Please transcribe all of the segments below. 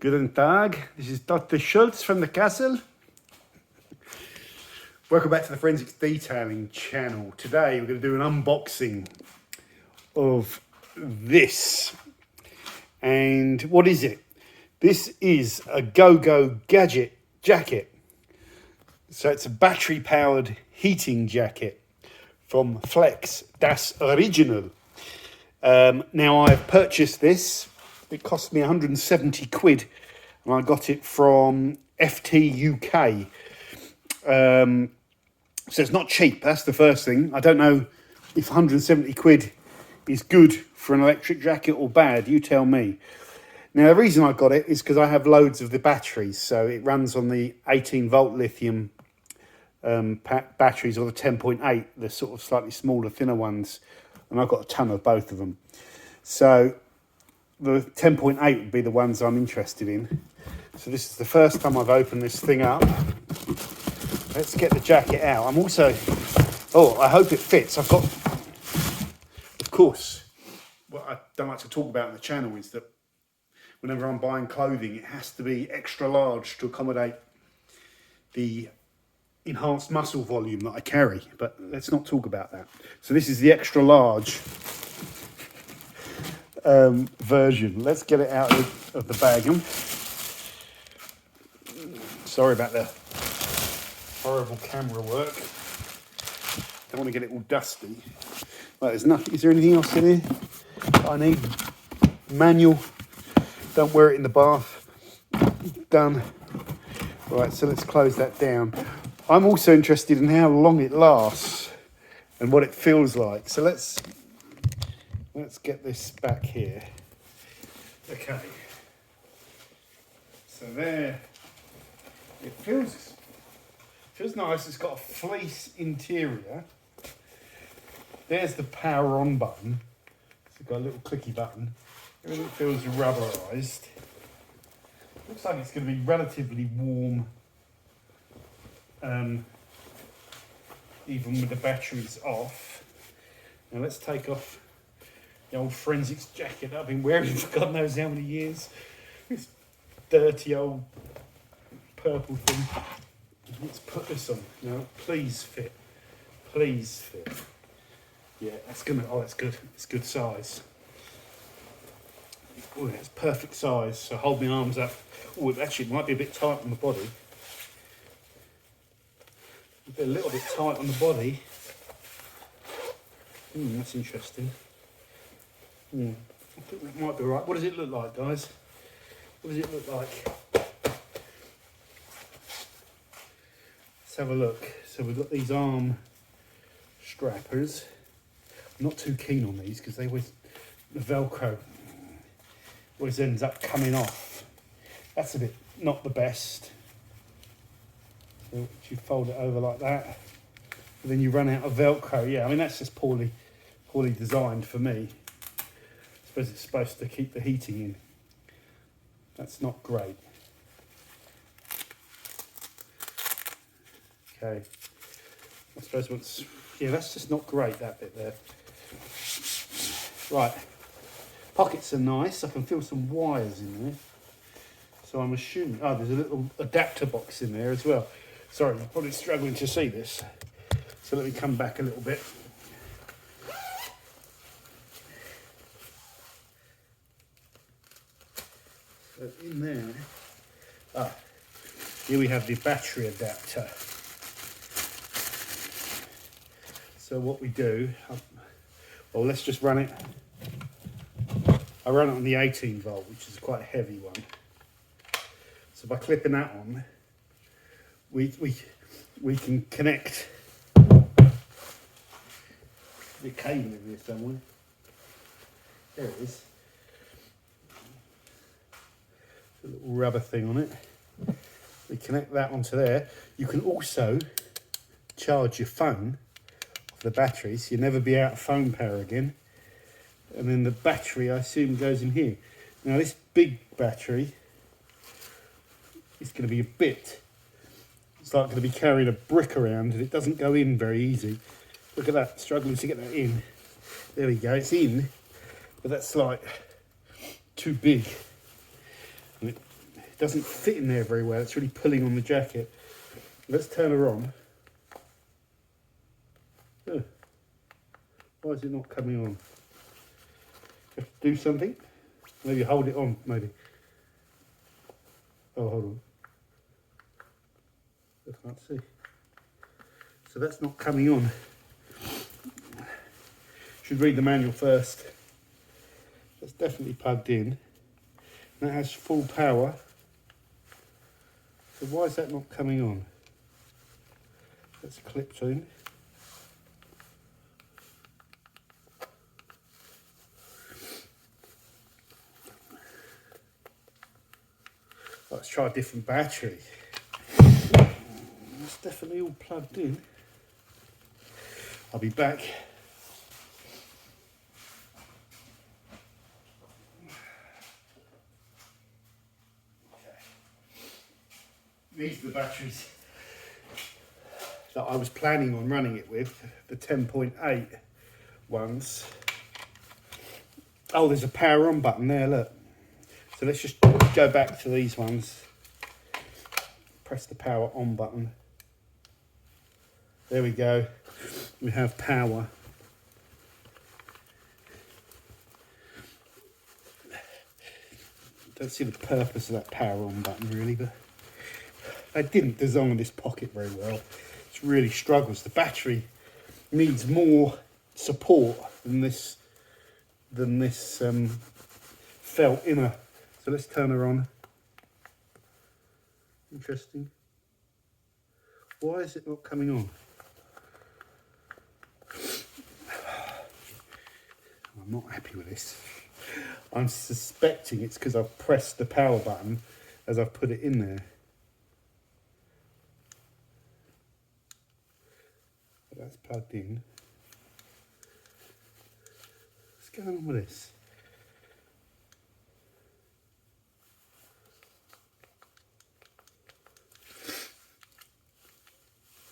Guten Tag, this is Dr. Schultz from the castle. Welcome back to the Forensics Detailing channel. Today we're going to do an unboxing of this. And what is it? This is a Go-Go Gadget jacket. So it's a battery powered heating jacket from Flex, das Original. Now I've purchased this. It cost me 170 quid and I got it from FT UK. So it's not cheap, that's the first thing. I don't know if 170 quid is good for an electric jacket or bad, you tell me. Now the reason I got it is because I have loads of the batteries. So it runs on the 18 volt lithium batteries or the 10.8, the sort of slightly smaller, thinner ones. And I've got a ton of both of them. So the 10.8 would be the ones I'm interested in. So this is the first time I've opened this thing up. Let's get the jacket out. I'm also, I hope it fits. I've got, of course, what I don't like to talk about on the channel is that whenever I'm buying clothing, it has to be extra large to accommodate the enhanced muscle volume that I carry. But let's not talk about that. So this is the extra large version. Let's get it out of the bag. Sorry about the horrible camera work. Don't want to get it all dusty. Right, there's nothing. Is there anything else in here I need? Manual. Don't wear it in the bath. Done. Right, so let's close that down. I'm also interested in how long it lasts and what it feels like. So let's get this back here. Okay. So there, it feels nice. It's got a fleece interior. There's the power on button. It's got a little clicky button. Everything feels rubberized. Looks like it's going to be relatively warm, even with the batteries off. Now let's take off the old forensics jacket I've been wearing for God knows how many years. This dirty old purple thing. Let's put this on. Now, please fit. Please fit. Yeah, that's gonna. Oh, that's good. It's good size. Oh, that's perfect size. So hold my arms up. Oh, actually, it might be a bit tight on the body. A little bit tight on the body. That's interesting. I think that might be right. What does it look like, guys? What does it look like? Let's have a look. So we've got these arm strappers. I'm not too keen on these because the Velcro always ends up coming off. That's a bit not the best. So you fold it over like that, and then you run out of Velcro. Yeah, I mean that's just poorly designed for me. I suppose it's supposed to keep the heating in. That's not great. Okay. I suppose that's just not great, that bit there. Right. Pockets are nice. I can feel some wires in there. So I'm assuming, there's a little adapter box in there as well. Sorry, I'm probably struggling to see this. So let me come back a little bit. So in there, here we have the battery adapter. So what we do, let's just run it. I run it on the 18 volt, which is quite a heavy one. So by clipping that on, we can connect the cable in here somewhere. There it is. A little rubber thing on it. We connect that onto there. You can also charge your phone off the batteries. You'll never be out of phone power again. And then the battery, I assume, goes in here. Now this big battery is going to be it's like going to be carrying a brick around, and it doesn't go in very easy. Look at that, struggling to get that in. There we go, it's in, but that's like too big. And doesn't fit in there very well. It's really pulling on the jacket. Let's turn her on. Oh, why is it not coming on? Have to do something? Maybe hold it on, maybe. Oh, hold on. I can't see. So that's not coming on. Should read the manual first. That's definitely plugged in. That has full power. So why is that not coming on? That's clipped in. Let's try a different battery. It's definitely all plugged in. I'll be back. These are the batteries that I was planning on running it with, the 10.8 ones. Oh, there's a power on button there, look. So let's just go back to these ones. Press the power on button. There we go. We have power. Don't see the purpose of that power on button really, but I didn't design this pocket very well. It really struggles. The battery needs more support than this felt inner. So let's turn her on. Interesting. Why is it not coming on? I'm not happy with this. I'm suspecting it's because I've pressed the power button as I've put it in there. But that's plugged in. What's going on with this?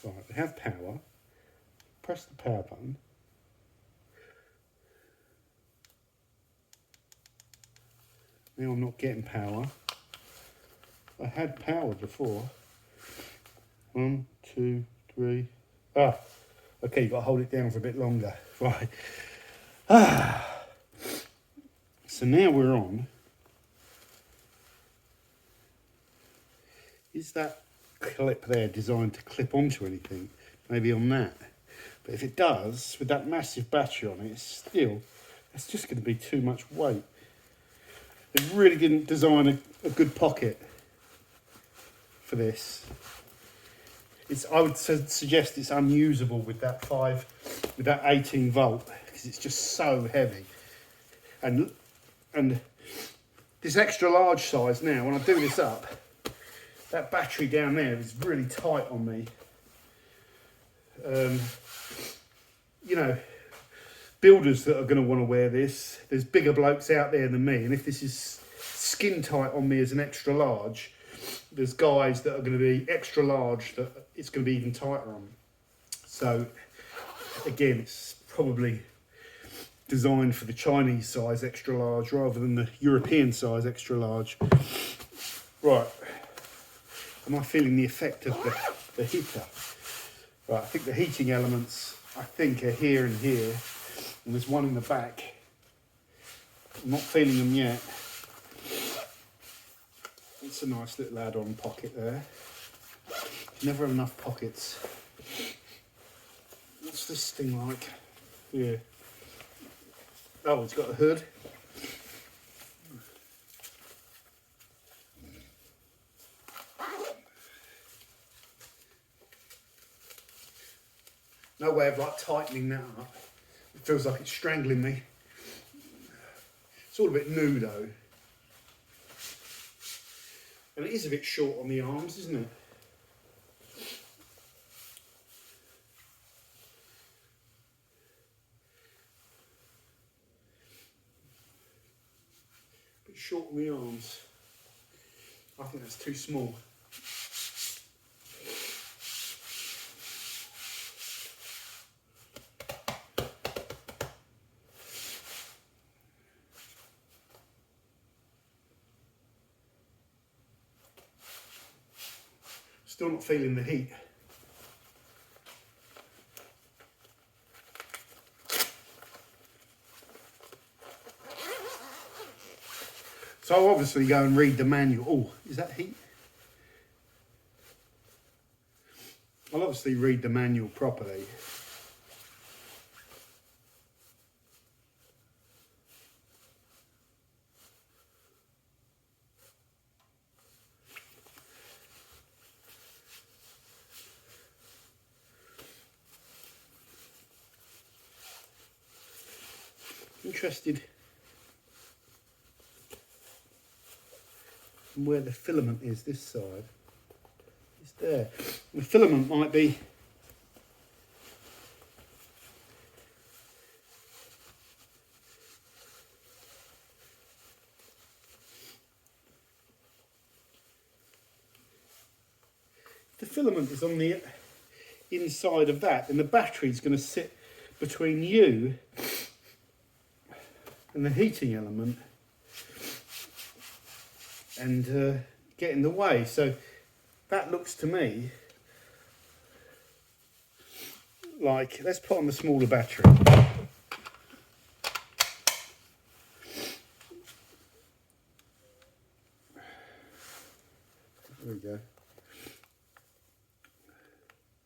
Right, we have power. Press the power button. Now I'm not getting power. I had power before. 1, 2, 3. Ah, okay, you've got to hold it down for a bit longer. Right. Ah. So now we're on. Is that clip there designed to clip onto anything? Maybe on that. But if it does, with that massive battery on it, it's just going to be too much weight. They really didn't design a good pocket for this. I would suggest it's unusable with that 18 volt, because it's just so heavy. And this extra large size now, when I do this up, that battery down there is really tight on me. You know, builders that are going to want to wear this, there's bigger blokes out there than me, and if this is skin tight on me as an extra large, there's guys that are going to be extra large that it's going to be even tighter on. So again, it's probably designed for the Chinese size extra large rather than the European size extra large. Right, am I feeling the effect of the heater? Right, I think the heating elements are here and here, and there's one in the back. I'm not feeling them yet. It's a nice little add-on pocket there. You never have enough pockets. What's this thing like? Yeah. Oh, it's got a hood. No way of like tightening that up. It feels like it's strangling me. It's all a bit new though. And it is a bit short on the arms, isn't it? A bit short on the arms. I think that's too small. Still not feeling the heat. So I'll obviously go and read the manual. Oh, is that heat? I'll obviously read the manual properly. Interested in where the filament is this side. It's there. The filament might be on the inside of that, and the battery's going to sit between you and the heating element and get in the way. So that looks to me like, let's put on the smaller battery. There we go.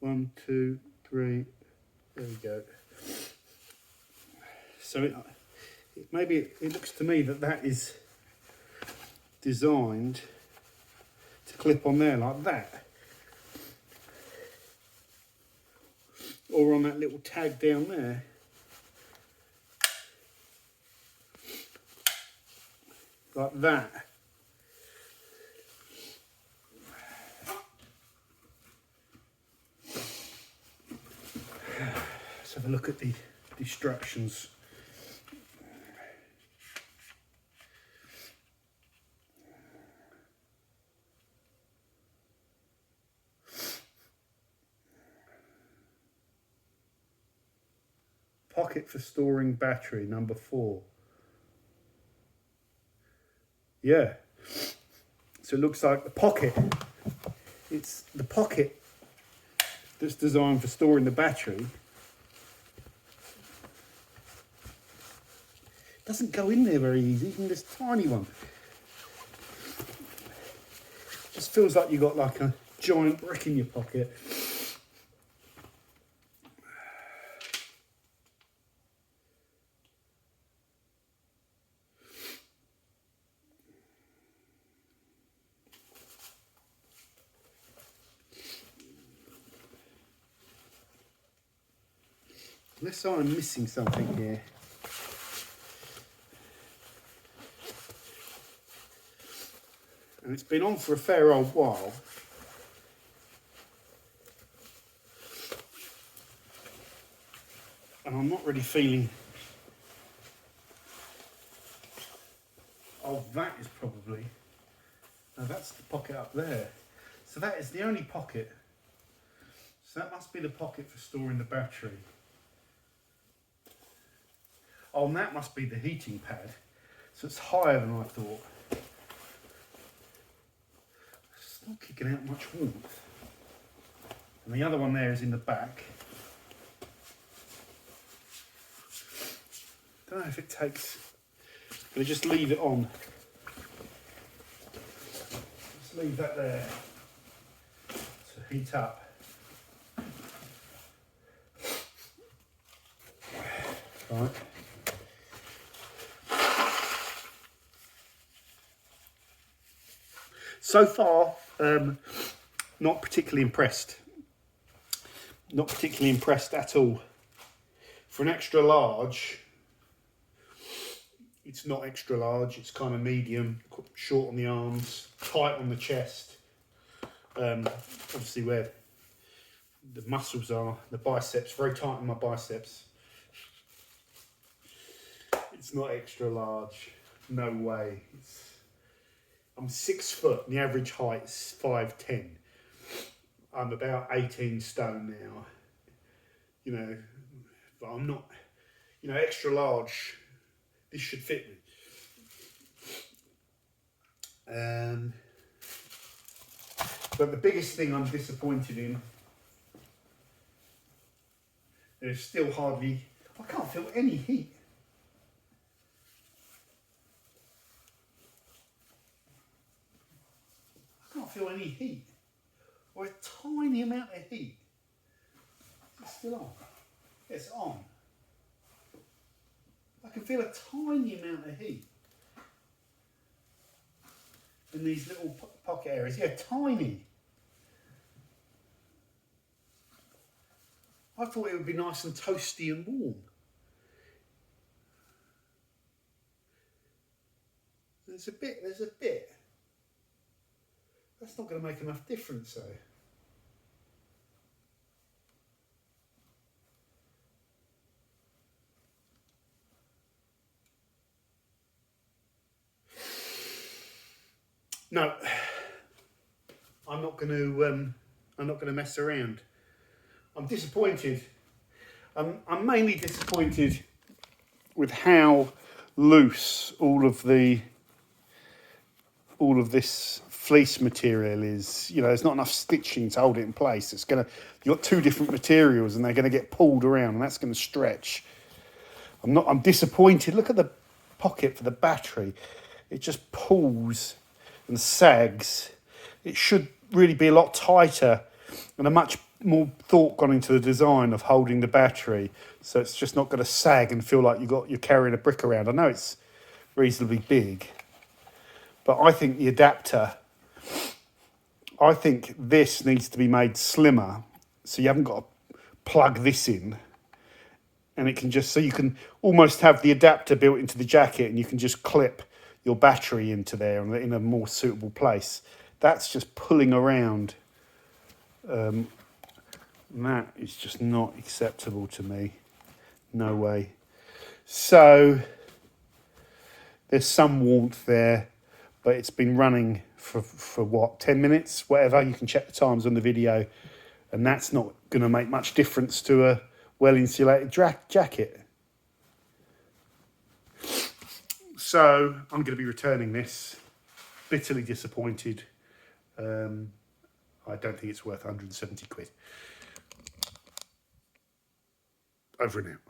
1, 2, 3. There we go. So maybe it looks to me that that is designed to clip on there like that, or on that little tag down there. Like that. Let's have a look at the distractions. Pocket for storing battery, number 4. Yeah. So it looks like the pocket. It's the pocket that's designed for storing the battery. It doesn't go in there very easy, even this tiny one. Just feels like you've got like a giant brick in your pocket. Unless I'm missing something here. And it's been on for a fair old while. And I'm not really feeling... Oh, that is probably... No, that's the pocket up there. So that is the only pocket. So that must be the pocket for storing the battery. Oh, and that must be the heating pad. So it's higher than I thought. It's not kicking out much warmth. And the other one there is in the back. Don't know if it takes... I'm going to just leave it on. Just leave that there to heat up. Right. So far, not particularly impressed. Not particularly impressed at all. For an extra large, it's not extra large, it's kind of medium, short on the arms, tight on the chest. Obviously where the muscles are, the biceps, very tight on my biceps. It's not extra large, no way. I'm 6 foot and the average height is 5'10". I'm about 18 stone now, you know, but I'm not, you know, extra large. This should fit me. But the biggest thing I'm disappointed in, there's still hardly, I can't feel any heat. I can't feel any heat, or a tiny amount of heat. It's still on. It's on. I can feel a tiny amount of heat in these little pocket areas. Yeah, tiny. I thought it would be nice and toasty and warm. There's a bit. That's not going to make enough difference though. No, I'm not going to mess around. I'm disappointed. I'm mainly disappointed with how loose all of this fleece material is. You know, there's not enough stitching to hold it in place. You've got two different materials and they're going to get pulled around and that's going to stretch. I'm disappointed. Look at the pocket for the battery. It just pulls and sags. It should really be a lot tighter and a much more thought gone into the design of holding the battery, so it's just not going to sag and feel like you're carrying a brick around. I know it's reasonably big, but I think the adapter, I think this needs to be made slimmer, so you haven't got to plug this in, and it can just, so you can almost have the adapter built into the jacket and you can just clip your battery into there in a more suitable place. That's just pulling around. And that is just not acceptable to me. No way. So there's some warmth there, but it's been running for what, 10 minutes, whatever. You can check the times on the video, and that's not going to make much difference to a well-insulated jacket. So I'm going to be returning this. Bitterly disappointed. I don't think it's worth 170 quid. Over and out.